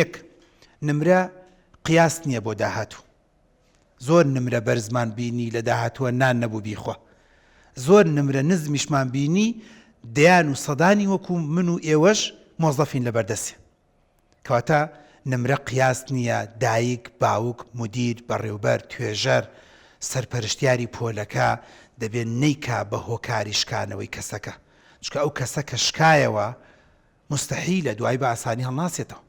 یەک نمرە قیاس نییە بۆ داهاتوو. زۆر نمرە بەرزمان بینی لە داهاتووە نان نەبوو بیخوا. زۆر نمرە نزمیشمان بینی دەیان و سەدانی وەکو من و ئێوەش مۆزەفین لە بەردەستێ. کەواتە نمرە قیاس نییە. دایک، باوک، مدیر، بەڕێوەبەر، توێژەر، سەرپەرشتیاری پۆلەکە دەبێت نەیکا بە هۆکاری شکانەوەی کەسەکە. چونکە ئەو کەسە کە شکایەوە مستەحیلە دوای بە ئاسانی هەڵناسێتەوە.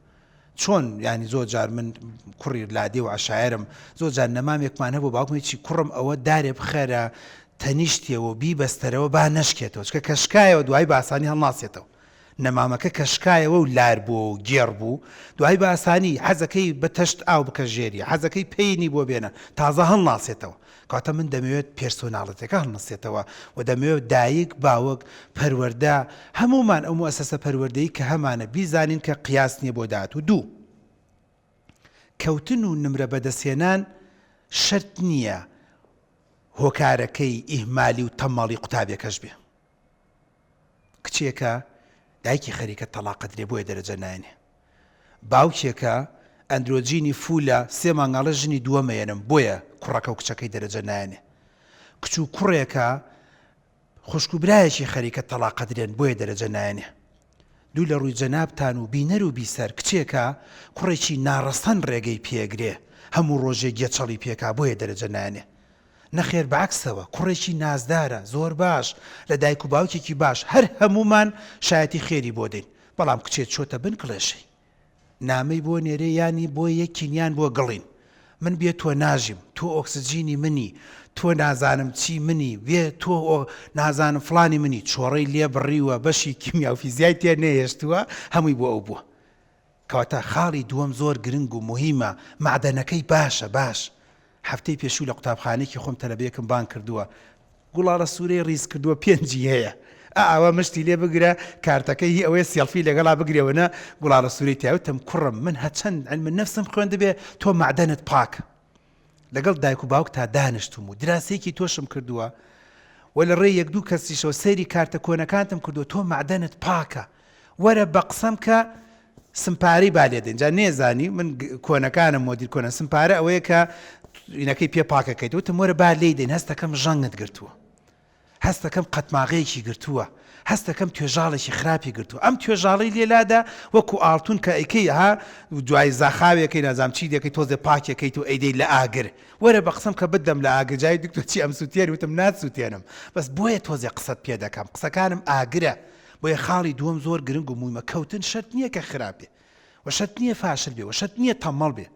چۆن ینی زۆر جار من کوڕی لادێ و عەشایەرم زۆر جار نەمامێکمان هەبوو باوکمێکی کوڕم ئەوە دارێ بخەرە تەنیشتیەوە بیبەستەرەوە با نەشکێتەوە چکە کە شکایەوە دوای بە ئاسانی هەڵناسێتەوە. نەمامەکە کە شکایەوە و لار بوو و گێڕ بوو دوای بە ئاسانی حەزەکەی بە تەشت ئاو بکە ژێریە، حەزەکەی پێینی بۆ بێنە تازە هەڵناسێتەوە. کاتە من دەمەوێت پێرسۆناڵەتەکە هەڵناسێتەوە و دەمەوێت دایک، باوک، پەروەردە هەمومان ئەو موەسسە پەروەردەیی کە هەمانە بیزانین کە قیاس نییە بۆ داهاتوو. دوو، کەوتن و نمرە بەدەستهێنان شەرت نییە هۆکارەکەی ئیهمالی و تەماڵی قوتابیەکەش بێ. کچێکە دایکی خەریکە تەلاقە درێ بۆیە دەرەجە نایەنێ. باوکێکە ئەندرۆجینی فولە 3 مانگاڵە ژنی دووەمەێنم بۆیە کوڕەکە و کچەکەی دەرەجە نایەنێ. کچ و کوڕێکە خوشک و برایەکی خەریکە تەلاقە درێن بۆیە دەرەجە نایەنێ. دوو لە ڕووی جەنابتان و بینەر و بیسەر کچێکە کوڕێکی ناڕەستەن ڕێگەی پێگرێ هەموو ڕۆژێ گێچەڵی پێکا بۆیە دەرەجە نایەنێ. نەخێر بەعکسەوە کوڕێکی نازدارە زۆر باش لە دایک و باوکێکی باش هەر هەمومان شایەتی خێری بۆ دەین. بەڵام کچێت چۆتە بن کڵێشەی نامەی بۆ نێرێ ینی بۆ یەکینیان بۆ گڵین. من بێ تۆ ناژیم، تۆ ئۆکسجینی منی، تۆ نازانم چی منی، بێ تۆ نازانم فلانی منی. چۆڕەی لێ بڕیوە بەشی کیمیا و فیزیای تێ نەهێشتووە هەمووی بۆ ئەو بووە. کەواتە خاڵی دووەم زۆر گرنگ و مهمە. معدەنەکەی باشە باش. هەفتەی پێشوو لە قوتابخانەیەکی خۆم تەلەبەیەکم بان کردووە گوڵاڵە سوورەی ڕیز کردووە 5 هەیە. ئەوە مشتی لێ بگرە کارتەکەی ئەوەی سێڵفی لەگەڵا بگرێوەنە گوڵاڵە سوورەی تیاوتم کوڕم من هەچەند علمە نەفسم خوێندە بێ تۆ معدەنت پاکە. لەگەڵ دایک و باوک تا دانیشتم و دراسەیەکی تۆشم کردووە و لە ڕێی 1-2 کەسیشەوە سەیری کارتە کۆنەکانتم کردووە تۆ معدەنت پاکە. وەرە بە قسەم کە سمپارەی بالێدەین جا نێزانی من کۆنەکانم مۆدیر کۆنە سمپارە ئەوەیە کە ئینەکەی پێ پاکەکەیت وتم وەرە با لێی دەین هەستەکەم ژەنگت گرتووە، هەستەکەم قەتماغەیەکی گرتووە، هەستەکەم توێژاڵێکی خراپی گرتووە. ئەم توێژاڵی لێلادا وەکو ئاڵتون کە ئەیکەی ها دوای زاخاوێکەکەی نازام چی دەکەی تۆزێ پاکەکەیت و ئەیدەی لە ئاگر وەرە بە قسەم کە بدەم لە ئاگر جای دکتۆر چی ئەم سووتێنی وتم ناتسووتێنم بەس بۆیە تۆزێ قسەت پێ دەکەم قسەکانم ئاگرە. بۆیە خاڵی دووەم زۆر گرنگ و مویمە. کەوتن شەرت نییە کە خراپێ و شەرت نییە فاشل بێ و شەرت نییە تەمەڵ بێ.